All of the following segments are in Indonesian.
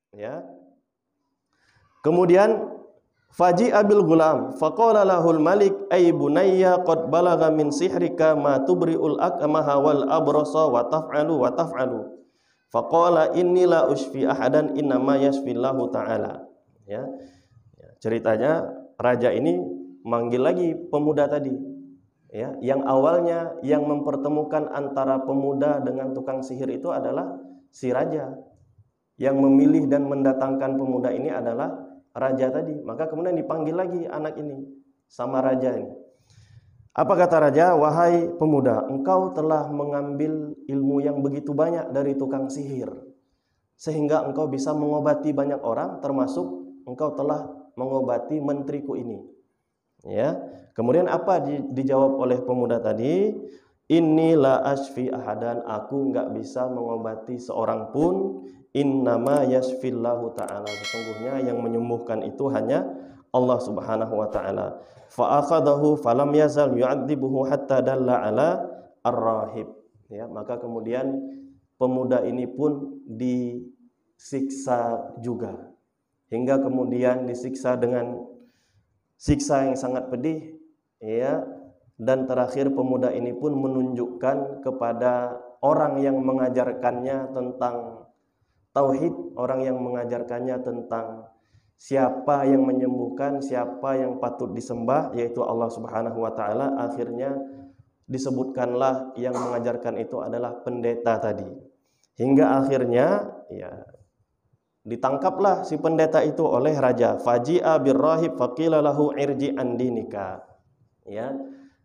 Ya. Kemudian faji'a bil gulam faqala lahul malik ay bunayya qad balagha min sihrika ma tubri'ul akmaha wal abrasa wa taf'alu faqala inni la ushfi ahadan innama yashfillahu ta'ala. Ya. Ceritanya raja ini manggil lagi pemuda tadi, ya, yang awalnya yang mempertemukan antara pemuda dengan tukang sihir itu adalah si raja. Yang memilih dan mendatangkan pemuda ini adalah raja tadi. Maka kemudian dipanggil lagi anak ini sama raja ini. Apa kata raja? Wahai pemuda, engkau telah mengambil ilmu yang begitu banyak dari tukang sihir, sehingga engkau bisa mengobati banyak orang, termasuk engkau telah mengobati menteriku ini. Ya. Kemudian apa dijawab oleh pemuda tadi? Inilah asfi ahadan, aku enggak bisa mengobati seorang pun. Innama yashfillahu ta'ala, sesungguhnya yang menyembuhkan itu hanya Allah Subhanahu wa ta'ala. Fa akhadahu falam yazal yu'adzibuhu hatta dalla ala ar-rahib. Ya, maka kemudian pemuda ini pun disiksa juga, hingga kemudian disiksa dengan siksa yang sangat pedih, ya. Dan terakhir pemuda ini pun menunjukkan kepada orang yang mengajarkannya tentang tauhid, orang yang mengajarkannya tentang siapa yang menyembuhkan, siapa yang patut disembah, yaitu Allah Subhanahu wa ta'ala. Akhirnya disebutkanlah yang mengajarkan itu adalah pendeta tadi. Hingga akhirnya, ya, ditangkaplah si pendeta itu oleh raja. Faji'a birrahib faqila lahu irji an dinika. Ya,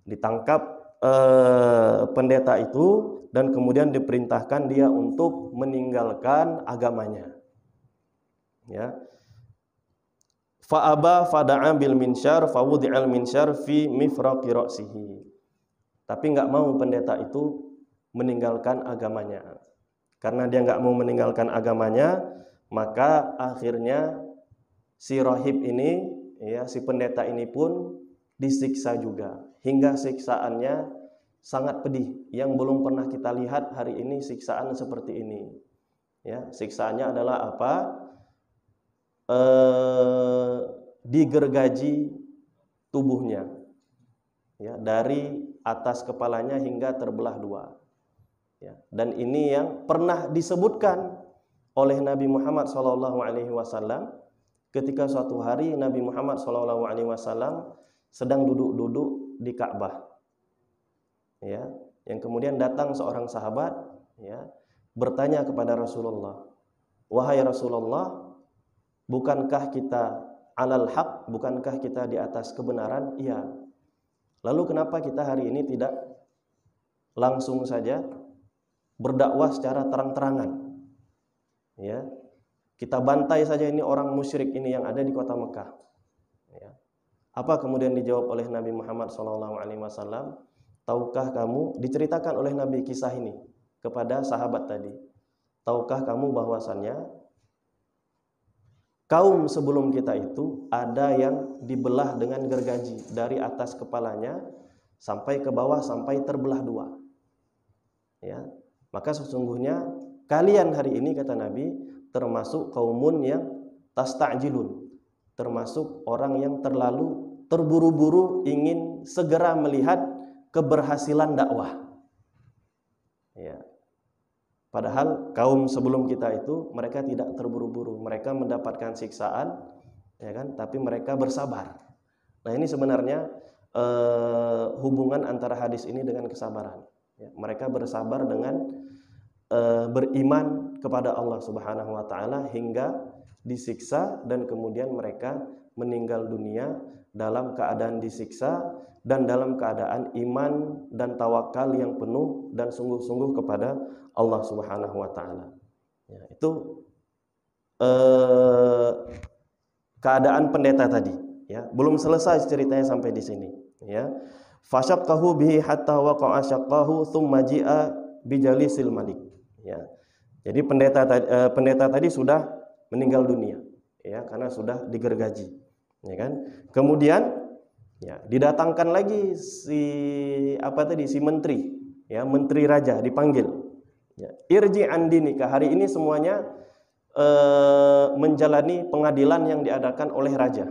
ditangkap pendeta itu dan kemudian diperintahkan dia untuk meninggalkan agamanya. Ya. Fa aba fada'a bil minsyar fawudi'al minsyar fi mifraqi ra'sihi. Tapi enggak mau pendeta itu meninggalkan agamanya. Karena dia enggak mau meninggalkan agamanya, maka akhirnya si rahib ini, ya, si pendeta ini pun disiksa juga, hingga siksaannya sangat pedih yang belum pernah kita lihat hari ini siksaan seperti ini. Ya, siksaannya adalah apa? Digergaji tubuhnya, ya, dari atas kepalanya hingga terbelah dua. Ya, dan ini yang pernah disebutkan oleh Nabi Muhammad SAW ketika suatu hari Nabi Muhammad SAW sedang duduk-duduk di Ka'bah. Ya, yang kemudian datang seorang sahabat, ya, bertanya kepada Rasulullah, wahai Rasulullah, bukankah kita alal haq, bukankah kita di atas kebenaran? Iya. Lalu kenapa kita hari ini tidak langsung saja berdakwah secara terang-terangan? Ya, kita bantai saja ini orang musyrik ini yang ada di kota Mekah. Ya. Apa kemudian dijawab oleh Nabi Muhammad SAW? Tahukah kamu, diceritakan oleh Nabi kisah ini kepada sahabat tadi, tahukah kamu bahwasannya kaum sebelum kita itu ada yang dibelah dengan gergaji dari atas kepalanya sampai ke bawah, sampai terbelah dua. Ya, maka sesungguhnya kalian hari ini, kata Nabi, termasuk kaumun yang tasta'jilun, termasuk orang yang terlalu terburu-buru ingin segera melihat keberhasilan dakwah. Ya. Padahal kaum sebelum kita itu mereka tidak terburu-buru, mereka mendapatkan siksaan, ya kan? Tapi mereka bersabar. Nah, ini sebenarnya hubungan antara hadis ini dengan kesabaran. Ya, mereka bersabar dengan beriman kepada Allah Subhanahu wa ta'ala hingga disiksa, dan kemudian mereka meninggal dunia dalam keadaan disiksa dan dalam keadaan iman dan tawakal yang penuh dan sungguh-sungguh kepada Allah Subhanahu wa ta'ala. Ya, itu keadaan pendeta tadi, ya. Belum selesai ceritanya sampai di sini, ya. Fasyaqqahu bihi hatta waqa'a syaqqahu thumma ji'a bijalisil malik. Ya. Jadi pendeta tadi sudah meninggal dunia, ya, karena sudah digergaji, ya kan. Kemudian, ya, didatangkan lagi si menteri, ya, menteri raja dipanggil. Ya, irji andinika, hari ini semuanya menjalani pengadilan yang diadakan oleh raja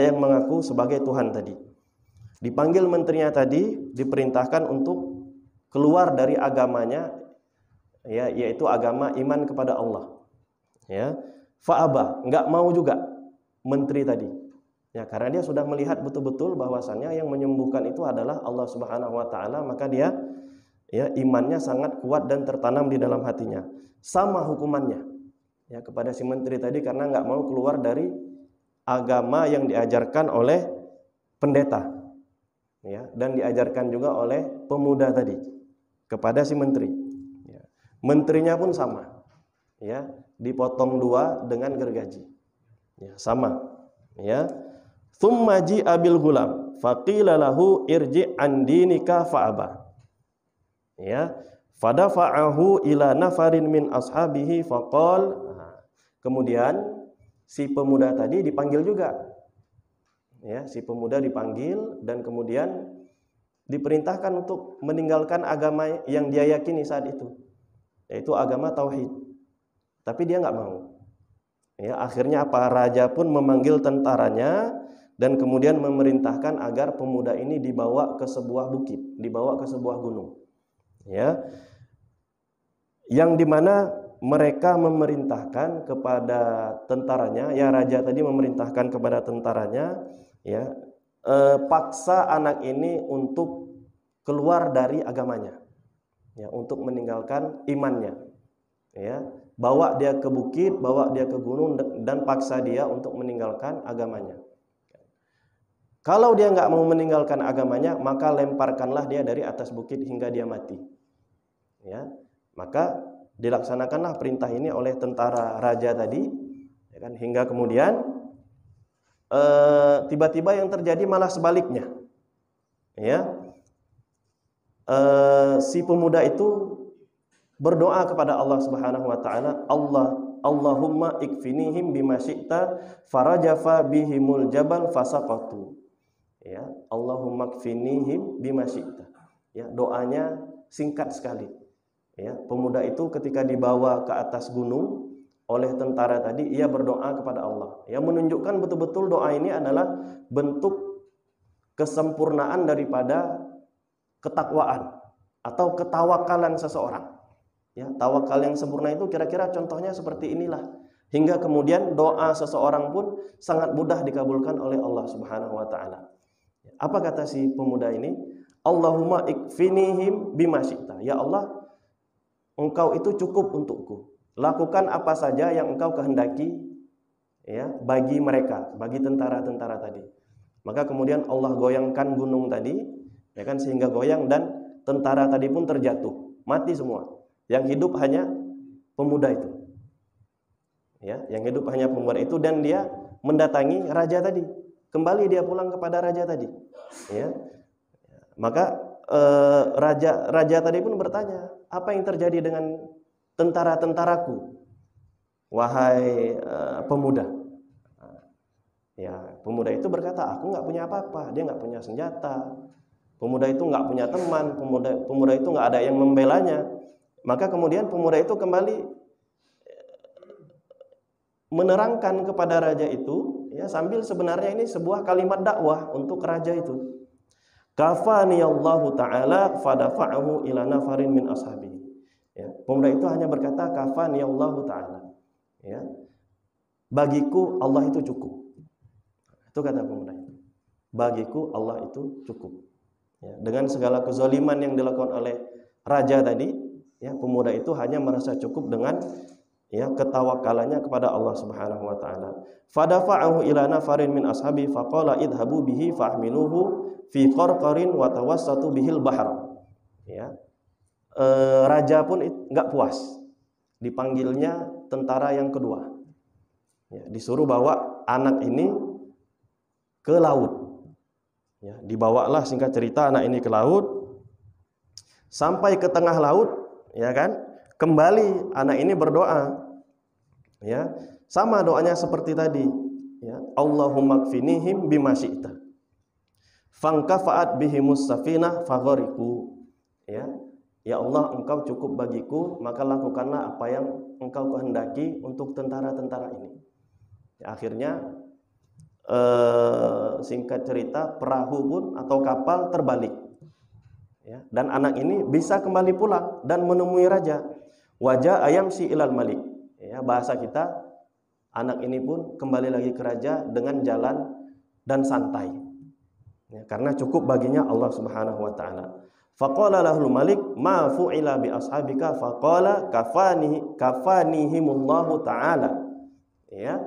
yang mengaku sebagai Tuhan tadi. Dipanggil menterinya tadi, diperintahkan untuk keluar dari agamanya, ya, yaitu agama iman kepada Allah. Ya, fa'aba, enggak mau juga menteri tadi. Ya, karena dia sudah melihat betul-betul bahwasannya yang menyembuhkan itu adalah Allah Subhanahu wa taala, maka dia ya imannya sangat kuat dan tertanam di dalam hatinya. Sama hukumannya ya kepada si menteri tadi karena enggak mau keluar dari agama yang diajarkan oleh pendeta. Ya, dan diajarkan juga oleh pemuda tadi kepada si menteri. Ya. Menterinya pun sama. Ya, dipotong dua dengan gergaji. Ya, sama. Ya. Tsumma ji'a bil gulam faqila lahu irji' an dinika fa'aba. Ya, fadafa'ahu ila nafarin min ashabihi faqal. Kemudian si pemuda tadi dipanggil juga. Ya, si pemuda dipanggil dan kemudian diperintahkan untuk meninggalkan agama yang dia yakini saat itu, yaitu agama tauhid. Tapi dia nggak mau. Ya, akhirnya apa? Raja pun memanggil tentaranya dan kemudian memerintahkan agar pemuda ini dibawa ke sebuah bukit, dibawa ke sebuah gunung. Ya, yang dimana mereka memerintahkan kepada tentaranya, ya raja tadi memerintahkan kepada tentaranya, ya, paksa anak ini untuk keluar dari agamanya, ya, untuk meninggalkan imannya, ya, bawa dia ke bukit, bawa dia ke gunung dan paksa dia untuk meninggalkan agamanya. Kalau dia nggak mau meninggalkan agamanya, maka lemparkanlah dia dari atas bukit hingga dia mati. Ya, maka dilaksanakanlah perintah ini oleh tentara raja tadi, ya kan, hingga kemudian tiba-tiba yang terjadi malah sebaliknya. Ya, si pemuda itu berdoa kepada Allah Subhanahu wa taala, Allahumma ikfinihim bima syi'ta farajafa bihimul jabal fasaqatu. Ya, Allahumma ikfinihim bima syi'ta. Ya, doanya singkat sekali. Ya, pemuda itu ketika dibawa ke atas gunung oleh tentara tadi, ia berdoa kepada Allah. Ya, menunjukkan betul-betul doa ini adalah bentuk kesempurnaan daripada ketakwaan atau ketawakalan seseorang. Ya, tawakal yang sempurna itu kira-kira contohnya seperti inilah. Hingga kemudian doa seseorang pun sangat mudah dikabulkan oleh Allah Subhanahu wa taala. Apa kata si pemuda ini? Allahumma ikfinihim bima syi'ta. Ya Allah, Engkau itu cukup untukku. Lakukan apa saja yang Engkau kehendaki, ya, bagi mereka, bagi tentara-tentara tadi. Maka kemudian Allah goyangkan gunung tadi, ya kan, sehingga goyang dan tentara tadi pun terjatuh, mati semua. Yang hidup hanya pemuda itu. Ya, yang hidup hanya pemuda itu dan dia mendatangi raja tadi. Kembali dia pulang kepada raja tadi. Ya. Maka raja tadi pun bertanya, apa yang terjadi dengan tentara-tentaraku, wahai pemuda? Ya, pemuda itu berkata, aku nggak punya apa-apa. Dia nggak punya senjata. Pemuda itu nggak punya teman. Pemuda itu nggak ada yang membelanya. Maka kemudian pemuda itu kembali menerangkan kepada raja itu, ya, sambil sebenarnya ini sebuah kalimat dakwah untuk raja itu. Kafani Allahu taala fadafa'ahu ila nafarin min ashabi. Ya, pemuda itu hanya berkata kafani Allahu taala. Ya. Bagiku Allah itu cukup. Itu kata pemuda itu. Bagiku Allah itu cukup. Ya, dengan segala kezaliman yang dilakukan oleh raja tadi, ya, pemuda itu hanya merasa cukup dengan, ya, ketawakalannya kepada Allah Subhanahu wa taala. Fadafa'ahu ila nafarin min ashabi faqala idhabu bihi fahmiluhu fi qarqarin wa tawassatu bihil bahr. Ya. Raja pun enggak puas. Dipanggilnya tentara yang kedua. Ya, disuruh bawa anak ini ke laut. Ya, dibawalah singkat cerita anak ini ke laut. Sampai ke tengah laut, ya kan? Kembali anak ini berdoa, ya, sama doanya seperti tadi, ya, Allahumma kfinihim bima syi'ta fankafa'at bihimus safinah faghariqu. Ya, Ya Allah, engkau cukup bagiku, maka lakukanlah apa yang engkau kehendaki untuk tentara-tentara ini. Ya, akhirnya singkat cerita, perahu pun atau kapal terbalik. Ya, dan anak ini bisa kembali pulang dan menemui raja. Wajah ayam si ilal malik. Ya, bahasa kita, anak ini pun kembali lagi ke raja dengan jalan dan santai. Ya, karena cukup baginya Allah Subhanahu wa taala. Faqala lahul malik ma fu'ila bi ashabika faqala kafanihimullahu taala. Ya.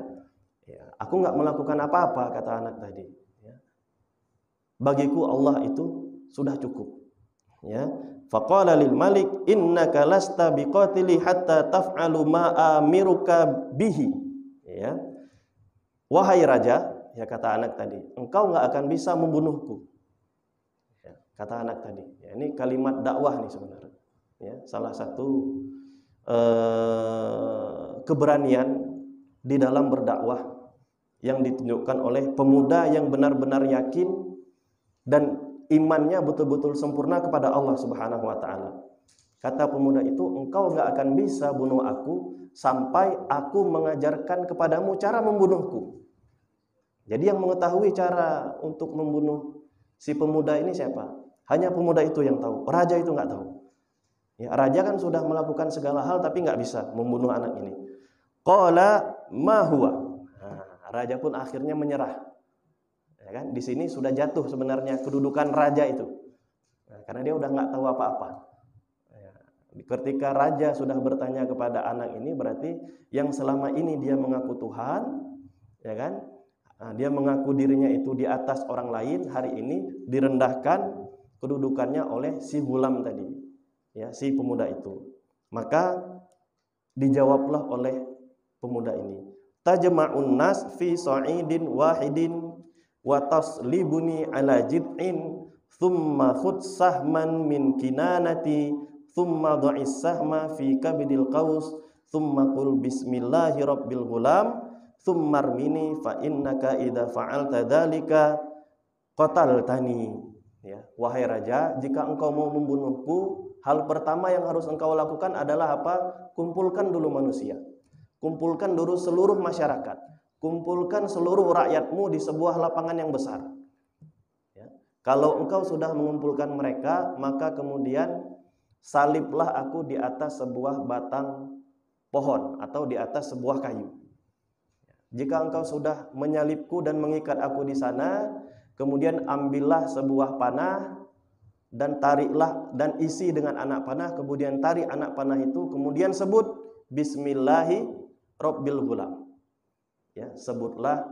Ya, aku enggak melakukan apa-apa, kata anak tadi. Ya. Bagiku Allah itu sudah cukup. Ya. Faqala lil malik innaka lasta biqatili hatta taf'alu ma amiruka bihi. Ya. Wahai raja, ya kata anak tadi, engkau enggak akan bisa membunuhku. Ya, kata anak tadi. Ya, ini kalimat dakwah nih sebenarnya. Ya, salah satu keberanian di dalam berdakwah yang ditunjukkan oleh pemuda yang benar-benar yakin dan imannya betul-betul sempurna kepada Allah Subhanahu wa taala. Kata pemuda itu, engkau enggak akan bisa bunuh aku sampai aku mengajarkan kepadamu cara membunuhku. Jadi yang mengetahui cara untuk membunuh si pemuda ini siapa? Hanya pemuda itu yang tahu. Raja itu enggak tahu. Ya, raja kan sudah melakukan segala hal tapi enggak bisa membunuh anak ini. Qala ma huwa. Nah, raja pun akhirnya menyerah. Ya kan? Di sini sudah jatuh sebenarnya kedudukan raja itu. Nah, karena dia udah enggak tahu apa-apa. Ya, ketika raja sudah bertanya kepada anak ini, berarti yang selama ini dia mengaku Tuhan, ya kan? Nah, dia mengaku dirinya itu di atas orang lain, hari ini direndahkan kedudukannya oleh si gulam tadi, ya, si pemuda itu. Maka dijawablah oleh pemuda ini, tajma'un nas fi sa'idin wahidin wa taslibuni ala jid'in thumma khud sahman min kinanati thumma dha'is sahma fi kabidil qaus thumma qul bismillahi rabbil gulam thumma armini fa innaka idza fa'alta dzalika qataltani. Ya, wahai raja, jika engkau mau membunuhku, hal pertama yang harus engkau lakukan adalah apa? Kumpulkan dulu manusia. Kumpulkan dulu seluruh masyarakat. Kumpulkan seluruh rakyatmu di sebuah lapangan yang besar. Ya. Kalau engkau sudah mengumpulkan mereka, maka kemudian saliblah aku di atas sebuah batang pohon atau di atas sebuah kayu. Jika engkau sudah menyalibku dan mengikat aku di sana, kemudian ambillah sebuah panah dan tariklah dan isi dengan anak panah, kemudian tarik anak panah itu, kemudian sebut bismillahi rabbil gulam. Ya, sebutlah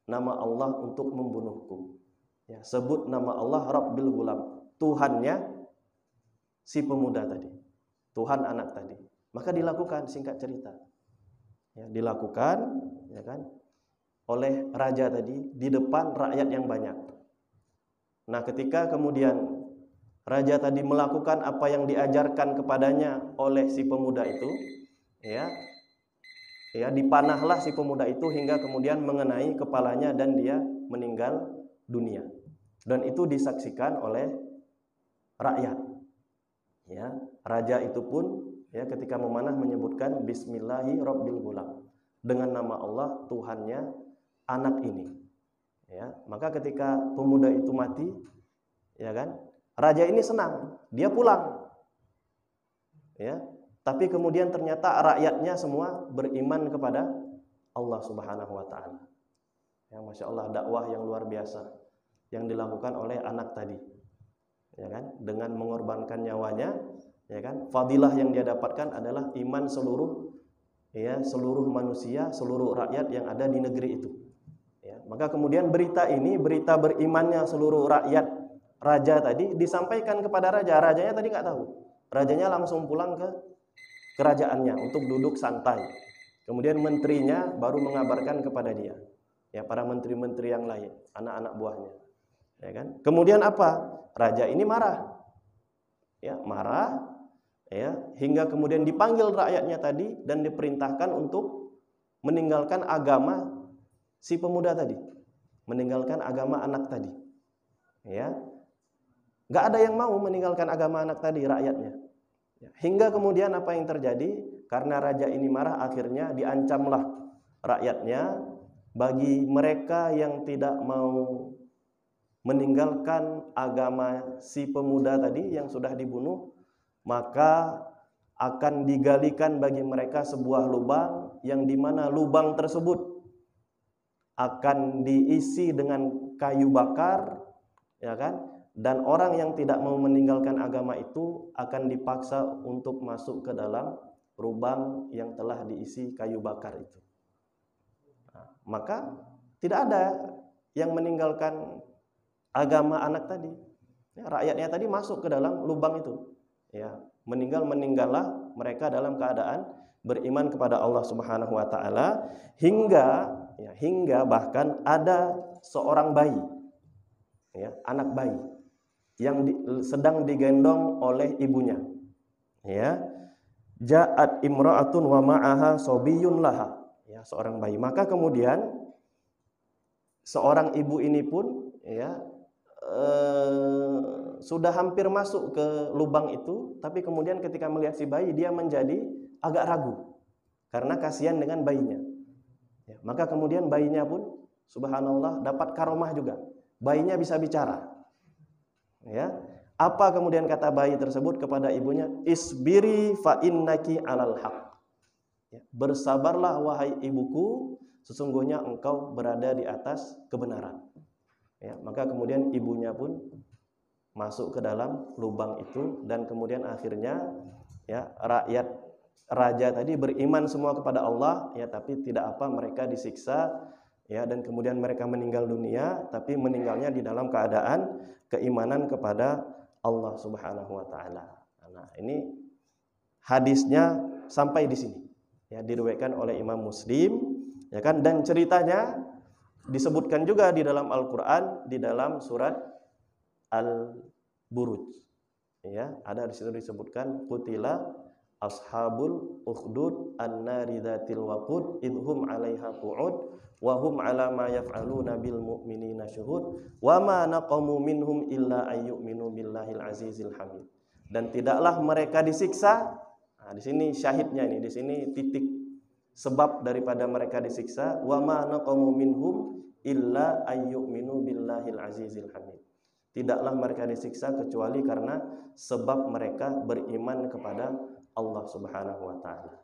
nama Allah untuk membunuhku. Ya, sebut nama Allah rabbil gulam, Tuhannya si pemuda tadi, Tuhan anak tadi. Maka dilakukan, singkat cerita. Ya, dilakukan, ya kan, oleh raja tadi di depan rakyat yang banyak. Nah, ketika kemudian raja tadi melakukan apa yang diajarkan kepadanya oleh si pemuda itu, ya, dipanahlah si pemuda itu hingga kemudian mengenai kepalanya dan dia meninggal dunia. Dan itu disaksikan oleh rakyat. Ya, raja itu pun, ya, ketika memanah menyebutkan bismillahi rabbil gulam, dengan nama Allah Tuhannya anak ini. Ya, maka ketika pemuda itu mati, ya kan, raja ini senang, dia pulang. Ya, tapi kemudian ternyata rakyatnya semua beriman kepada Allah Subhanahu wa taala. Ya, Masya Allah, dakwah yang luar biasa yang dilakukan oleh anak tadi. Ya kan, dengan mengorbankan nyawanya, ya kan, fadilah yang dia dapatkan adalah iman seluruh, ya, seluruh manusia, seluruh rakyat yang ada di negeri itu. Ya, maka kemudian berita ini, berita berimannya seluruh rakyat raja tadi disampaikan kepada raja. Rajanya tadi nggak tahu. Rajanya langsung pulang ke kerajaannya untuk duduk santai. Kemudian menterinya baru mengabarkan kepada dia. Ya, para menteri-menteri yang lain, anak-anak buahnya. Ya kan? Kemudian apa? Raja ini marah. Ya, marah, ya, hingga kemudian dipanggil rakyatnya tadi dan diperintahkan untuk meninggalkan agama si pemuda tadi, meninggalkan agama anak tadi. Ya, nggak ada yang mau meninggalkan agama anak tadi, rakyatnya. Hingga kemudian apa yang terjadi? Karena raja ini marah, akhirnya diancamlah rakyatnya. Bagi mereka yang tidak mau meninggalkan agama si pemuda tadi yang sudah dibunuh, maka akan digalikan bagi mereka sebuah lubang, yang dimana lubang tersebut akan diisi dengan kayu bakar, ya kan? Dan orang yang tidak mau meninggalkan agama itu akan dipaksa untuk masuk ke dalam lubang yang telah diisi kayu bakar itu. Nah, maka tidak ada yang meninggalkan agama anak tadi. Ya, rakyatnya tadi masuk ke dalam lubang itu. Ya, meninggallah mereka dalam keadaan beriman kepada Allah Subhanahu wa taala, hingga bahkan ada seorang bayi, ya, anak bayi yang sedang digendong oleh ibunya, ya. Ja'at imra'atun wa ma'aha sobiyun laha, ya, seorang bayi. Maka kemudian seorang ibu ini pun, ya, sudah hampir masuk ke lubang itu, tapi kemudian ketika melihat si bayi, dia menjadi agak ragu karena kasihan dengan bayinya, ya. Maka kemudian bayinya pun subhanallah dapat karomah juga, bayinya bisa bicara. Ya, apa kemudian kata bayi tersebut kepada ibunya? Isbiri fa innaki alal haq. Ya, bersabarlah wahai ibuku, sesungguhnya engkau berada di atas kebenaran. Ya, maka kemudian ibunya pun masuk ke dalam lubang itu, dan kemudian akhirnya, ya, rakyat raja tadi beriman semua kepada Allah, ya, tapi tidak apa, mereka disiksa, ya, dan kemudian mereka meninggal dunia, tapi meninggalnya di dalam keadaan keimanan kepada Allah Subhanahu wa taala. Nah, ini hadisnya sampai di sini. Ya, diriwayatkan oleh Imam Muslim, ya kan, dan ceritanya disebutkan juga di dalam Al-Qur'an di dalam surat Al-Buruj. Ya, ada di situ disebutkan qutila ashabul ukhdud annari dzatil waqud idhum 'alaiha qu'ud wa hum 'ala ma yaf'aluna bil mu'minina syuhud wa ma naqamu minhum illa ayyuminu billahil azizil hamid. Dan tidaklah mereka disiksa. Nah, di sini syahidnya ini, di sini titik sebab daripada mereka disiksa, wa ma naqamu minhum illa ayyuminu billahil azizil hamid. Tidaklah mereka disiksa kecuali karena sebab mereka beriman kepada Allah Subhanahu wa taala.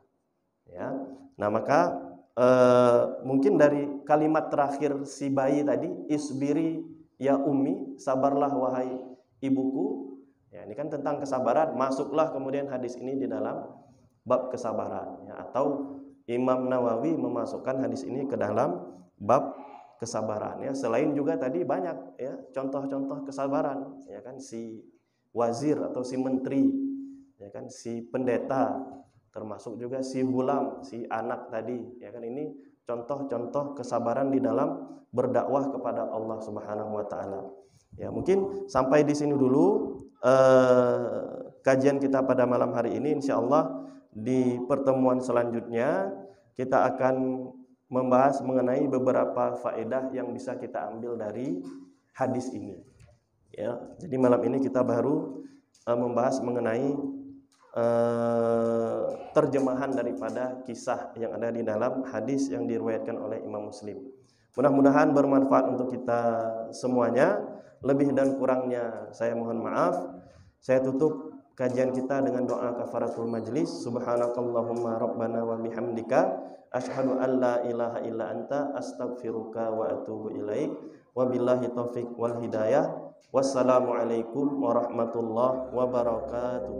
Ya. Nah, maka mungkin dari kalimat terakhir si bayi tadi, isbiri ya ummi, sabarlah wahai ibuku. Ya, ini kan tentang kesabaran. Masuklah kemudian hadis ini di dalam bab kesabaran, ya, atau Imam Nawawi memasukkan hadis ini ke dalam bab kesabaran, ya. Selain juga tadi banyak, ya, contoh-contoh kesabaran, ya kan, si wazir atau si menteri, ya kan, si pendeta, termasuk juga si gulam, si anak tadi, ya kan, ini contoh-contoh kesabaran di dalam berdakwah kepada Allah Subhanahu wa taala. Ya, mungkin sampai di sini dulu kajian kita pada malam hari ini. Insyaallah di pertemuan selanjutnya kita akan membahas mengenai beberapa faedah yang bisa kita ambil dari hadis ini. Ya, jadi malam ini kita baru membahas mengenai terjemahan daripada kisah yang ada di dalam hadis yang diriwayatkan oleh Imam Muslim. Mudah-mudahan bermanfaat untuk kita semuanya. Lebih dan kurangnya saya mohon maaf. Saya tutup kajian kita dengan doa kafaratul majlis. Subhanakallahumma rabbana wa bihamdika asyhadu an la ilaha illa anta astaghfiruka wa atubu ilaik. Wabillahi taufik wal hidayah. Wassalamualaikum warahmatullahi wabarakatuh.